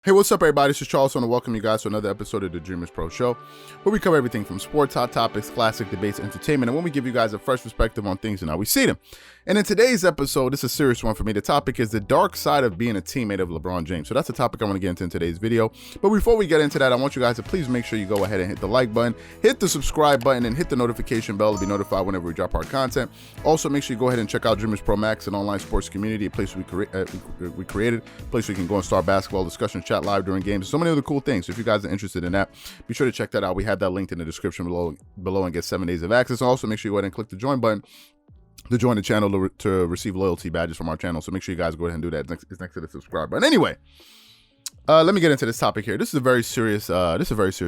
Hey, what's up, everybody? This is Charles. I want to welcome you guys to another episode of the Dreamerspro Show, where we cover everything from sports, hot topics, classic debates, entertainment, and when we give you guys a fresh perspective on things and how we see them. And in today's episode, this is a serious one for me. The topic is the dark side of being a teammate of LeBron James. So that's the topic I want to get into in today's video. But before we get into that, I want you guys to please make sure you go ahead and hit the like button, hit the subscribe button, and hit the notification bell to be notified whenever we drop our content. Also, make sure you go ahead and check out Dreamerspro Max, an online sports community, a place we created, a place where you can go and start basketball discussion, chat live during games, so many other cool things. So if you guys are interested in that, be sure to check that out. We have that linked in the description below and get 7 days of access. And also, make sure you go ahead and click the join button to join the channel to receive loyalty badges from our channel. So make sure you guys go ahead and do that. It's next to the subscribe button. Anyway, let me get into this topic here. This is a very serious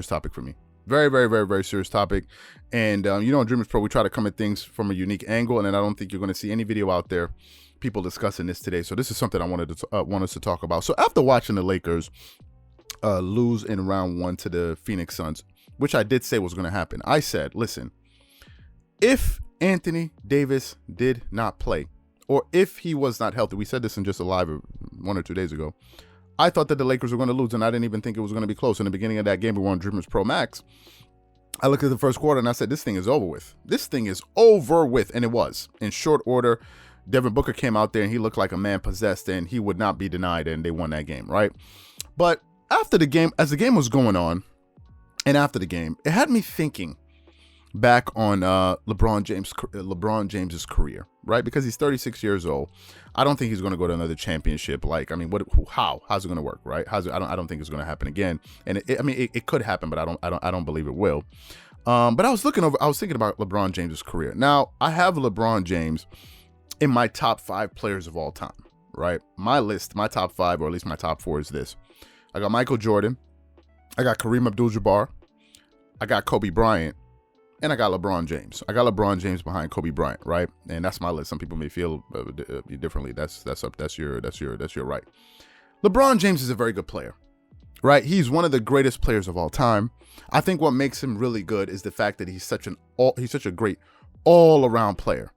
topic for me. Very, very, very, very serious topic. And you know, in Dreamerspro, we try to come at things from a unique angle, and I don't think you're going to see any video out there people discussing this today. So this is something I want us to talk about. So after watching the Lakers lose in round 1 to the Phoenix Suns, which I did say was going to happen, I said, listen, if Anthony Davis did not play, or if he was not healthy, we said this in just a live 1 or 2 days ago, I thought that the Lakers were going to lose, and I didn't even think it was going to be close. In the beginning of that game, we were on Dreamerspro Max. I looked at the first quarter, and I said, this thing is over with. This thing is over with, and it was. In short order, Devin Booker came out there, and he looked like a man possessed, and he would not be denied, and they won that game, right? But after the game, as the game was going on, and after the game, it had me thinking back on LeBron James's career, right? Because he's 36 years old. I don't think he's going to go to another championship. Like, I mean, how's it going to work, right? I don't think it's going to happen again. And it could happen, but I don't believe it will. But I was thinking about LeBron James's career. Now, I have LeBron James in my top 5 players of all time, right? My list, my top 5, or at least my top 4 is this. I got Michael Jordan. I got Kareem Abdul-Jabbar. I got Kobe Bryant. And I got LeBron James. I got LeBron James behind Kobe Bryant, right? And that's my list. Some people may feel differently. That's your right. LeBron James is a very good player, right? He's one of the greatest players of all time. I think what makes him really good is the fact that he's such a great all-around player.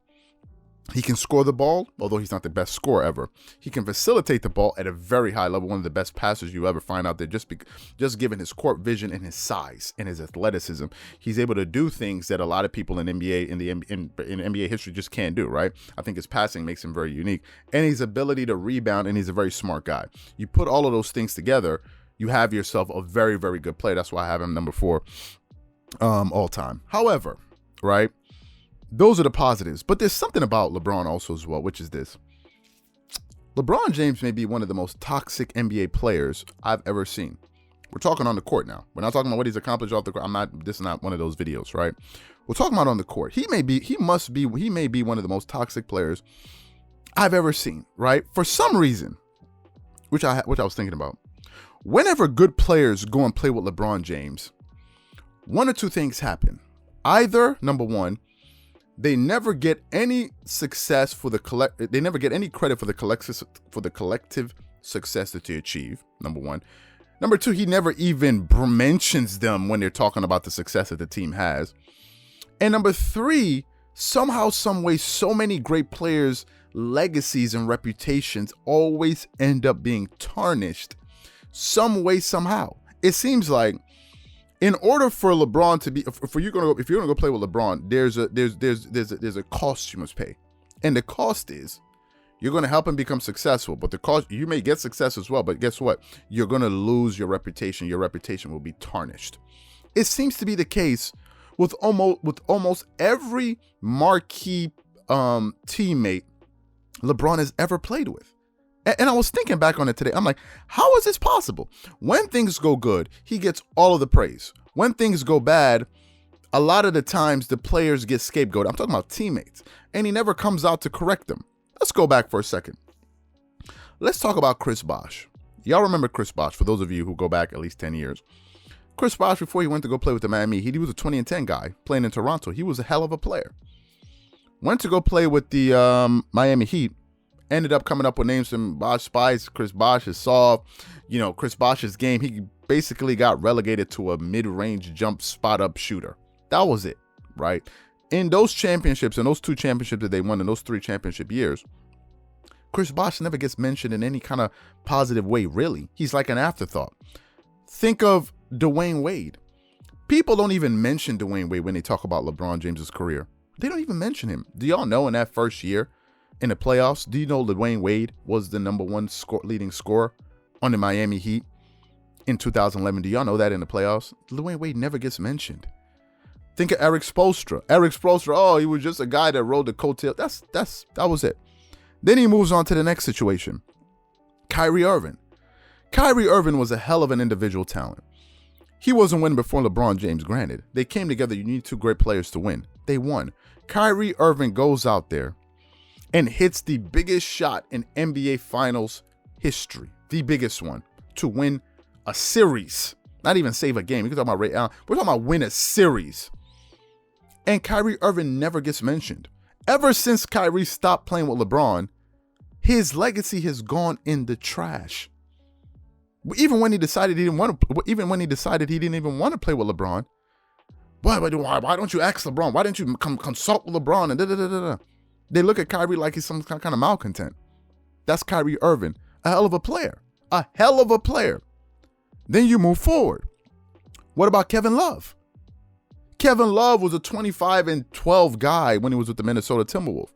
He can score the ball, although he's not the best scorer ever. He can facilitate the ball at a very high level, one of the best passers you ever find out there, just given his court vision and his size and his athleticism. He's able to do things that a lot of people in NBA in NBA history just can't do, right? I think his passing makes him very unique, and his ability to rebound, and he's a very smart guy. You put all of those things together, you have yourself a very, very good player. That's why I have him number 4 all time. However, right? Those are the positives. But there's something about LeBron also as well, which is this. LeBron James may be one of the most toxic NBA players I've ever seen. We're talking on the court now. We're not talking about what he's accomplished off the court. This is not one of those videos, right? We're talking about on the court. He may be one of the most toxic players I've ever seen, right? For some reason, which I was thinking about. Whenever good players go and play with LeBron James, one or two things happen. Either, number one, they never get any success they never get any credit for the collective success that they achieve. Number one. Number two, he never even mentions them when they're talking about the success that the team has. And number three, somehow, some way, so many great players' legacies and reputations always end up being tarnished some way, somehow. It seems like in order for LeBron to be, if you're gonna go play with LeBron, there's a cost you must pay, and the cost is you're gonna help him become successful. But the cost, you may get success as well, but guess what? You're gonna lose your reputation. Your reputation will be tarnished. It seems to be the case with almost every marquee teammate LeBron has ever played with. And I was thinking back on it today. I'm like, how is this possible? When things go good, he gets all of the praise. When things go bad, a lot of the times the players get scapegoated. I'm talking about teammates. And he never comes out to correct them. Let's go back for a second. Let's talk about Chris Bosh. Y'all remember Chris Bosh, for those of you who go back at least 10 years. Chris Bosh, before he went to go play with the Miami Heat, he was a 20 and 10 guy playing in Toronto. He was a hell of a player. Went to go play with the Miami Heat. Ended up coming up with names from Bosh Spice. Chris Bosh is soft. You know, Chris Bosh's game, he basically got relegated to a mid-range jump spot-up shooter. That was it, right? In those championships, in those 2 championships that they won in those 3 championship years, Chris Bosh never gets mentioned in any kind of positive way, really. He's like an afterthought. Think of Dwayne Wade. People don't even mention Dwayne Wade when they talk about LeBron James's career. They don't even mention him. Do y'all know in that first year in the playoffs, do you know Dwayne Wade was the #1 leading scorer on the Miami Heat in 2011? Do y'all know that in the playoffs? Dwayne Wade never gets mentioned. Think of Eric Spoelstra. Eric Spoelstra, oh, he was just a guy that rode the coattail. That was it. Then he moves on to the next situation. Kyrie Irving. Kyrie Irving was a hell of an individual talent. He wasn't winning before LeBron James, granted. They came together. You need two great players to win. They won. Kyrie Irving goes out there and hits the biggest shot in NBA Finals history. The biggest one to win a series. Not even save a game. You can talk about Ray Allen. We're talking about win a series. And Kyrie Irving never gets mentioned. Ever since Kyrie stopped playing with LeBron, his legacy has gone in the trash. Even when he decided he didn't even want to play with LeBron, why don't you ask LeBron? Why didn't you come consult with LeBron? And They look at Kyrie like he's some kind of malcontent. That's Kyrie Irving, a hell of a player, a hell of a player. Then you move forward. What about Kevin Love? Kevin Love was a 25-12 guy when he was with the Minnesota Timberwolves.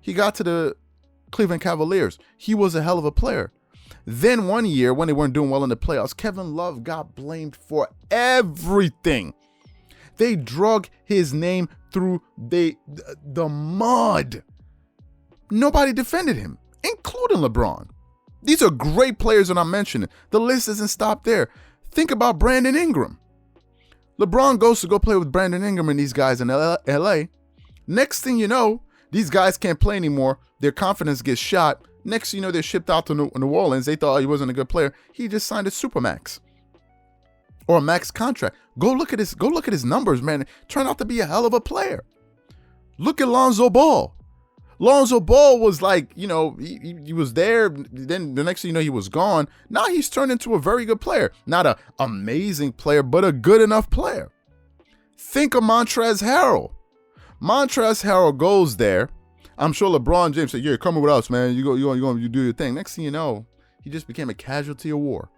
He got to the Cleveland Cavaliers. He was a hell of a player. Then one year when they weren't doing well in the playoffs, Kevin Love got blamed for everything. They drug his name through the mud. Nobody defended him, including LeBron. These are great players that I'm mentioning. The list doesn't stop there. Think about Brandon Ingram. LeBron goes to go play with Brandon Ingram and these guys in LA. Next thing you know, these guys can't play anymore. Their confidence gets shot. Next thing you know, they're shipped out to New Orleans. They thought he wasn't a good player. He just signed a Supermax or a max contract. Go look at his numbers, man. Turned out to be a hell of a player. Look at Lonzo Ball. Lonzo Ball was like, he was there. Then the next thing you know, he was gone. Now he's turned into a very good player. Not an amazing player, but a good enough player. Think of Montrezl Harrell. Montrezl Harrell goes there. I'm sure LeBron James said, "Yeah, come with us, man. You do your thing." Next thing you know, he just became a casualty of war.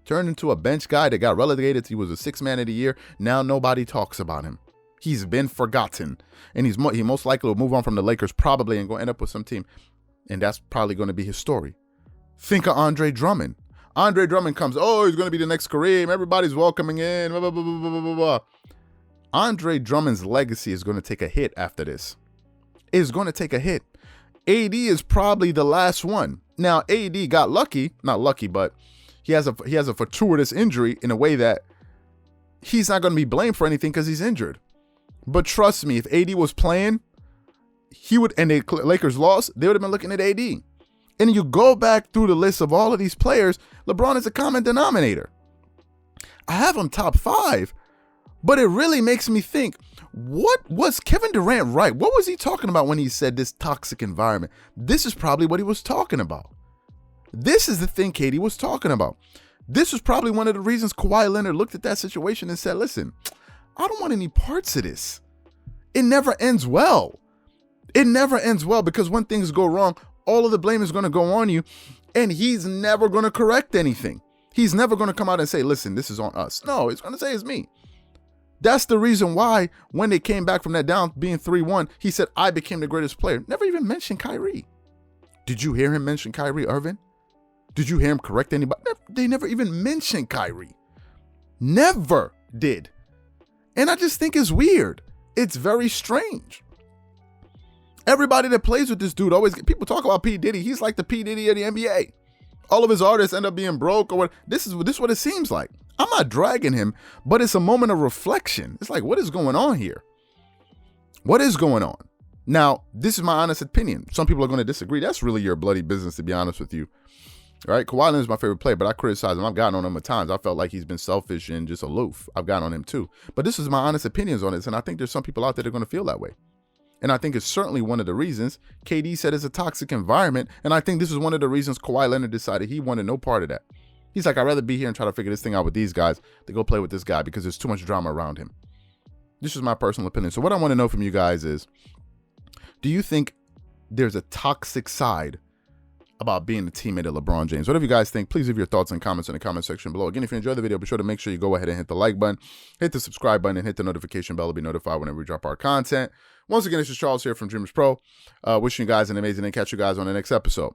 Turned into a bench guy that got relegated. He was a sixth man of the year. Now nobody talks about him. He's been forgotten, and he most likely will move on from the Lakers probably and go end up with some team, and that's probably going to be his story. Think of Andre Drummond. Andre Drummond comes, oh, he's going to be the next Kareem. Everybody's welcoming in. Blah, blah, blah, blah, blah, blah. Andre Drummond's legacy is going to take a hit after this. It's going to take a hit. AD is probably the last one. Now, AD got lucky, not lucky, but he has a fortuitous injury in a way that he's not going to be blamed for anything because he's injured. But trust me, if AD was playing, and the Lakers lost, they would have been looking at AD. And you go back through the list of all of these players, LeBron is a common denominator. I have him top 5, but it really makes me think, what was Kevin Durant right? What was he talking about when he said this toxic environment? This is probably what he was talking about. This is the thing KD was talking about. This was probably one of the reasons Kawhi Leonard looked at that situation and said, listen, I don't want any parts of this. It never ends well. It never ends well because when things go wrong, all of the blame is going to go on you, and he's never going to correct anything. He's never going to come out and say, listen, this is on us. No, he's going to say it's me. That's the reason why when they came back from that down being 3-1, he said, I became the greatest player. Never even mentioned Kyrie. Did you hear him mention Kyrie Irving? Did you hear him correct anybody? They never even mentioned Kyrie. Never did. And I just think it's weird. It's very strange. Everybody that plays with this dude people talk about P. Diddy. He's like the P. Diddy of the NBA. All of his artists end up being broke or what. This is what it seems like. I'm not dragging him, but it's a moment of reflection. It's like, what is going on here? What is going on? Now, this is my honest opinion. Some people are going to disagree. That's really your bloody business, to be honest with you. All right, Kawhi Leonard is my favorite player, but I criticize him. I've gotten on him at times. I felt like he's been selfish and just aloof. I've gotten on him too. But this is my honest opinions on this, and I think there's some people out there that are going to feel that way. And I think it's certainly one of the reasons KD said it's a toxic environment, and I think this is one of the reasons Kawhi Leonard decided he wanted no part of that. He's like, I'd rather be here and try to figure this thing out with these guys than go play with this guy because there's too much drama around him. This is my personal opinion. So what I want to know from you guys is, do you think there's a toxic side about being a teammate of LeBron James. Whatever you guys think, please leave your thoughts and comments in the comment section below. Again, if you enjoyed the video, be sure to make sure you go ahead and hit the like button, hit the subscribe button, and hit the notification bell to be notified whenever we drop our content. Once again, this is Charles here from Dreamerspro. Wishing you guys an amazing day. Catch you guys on the next episode.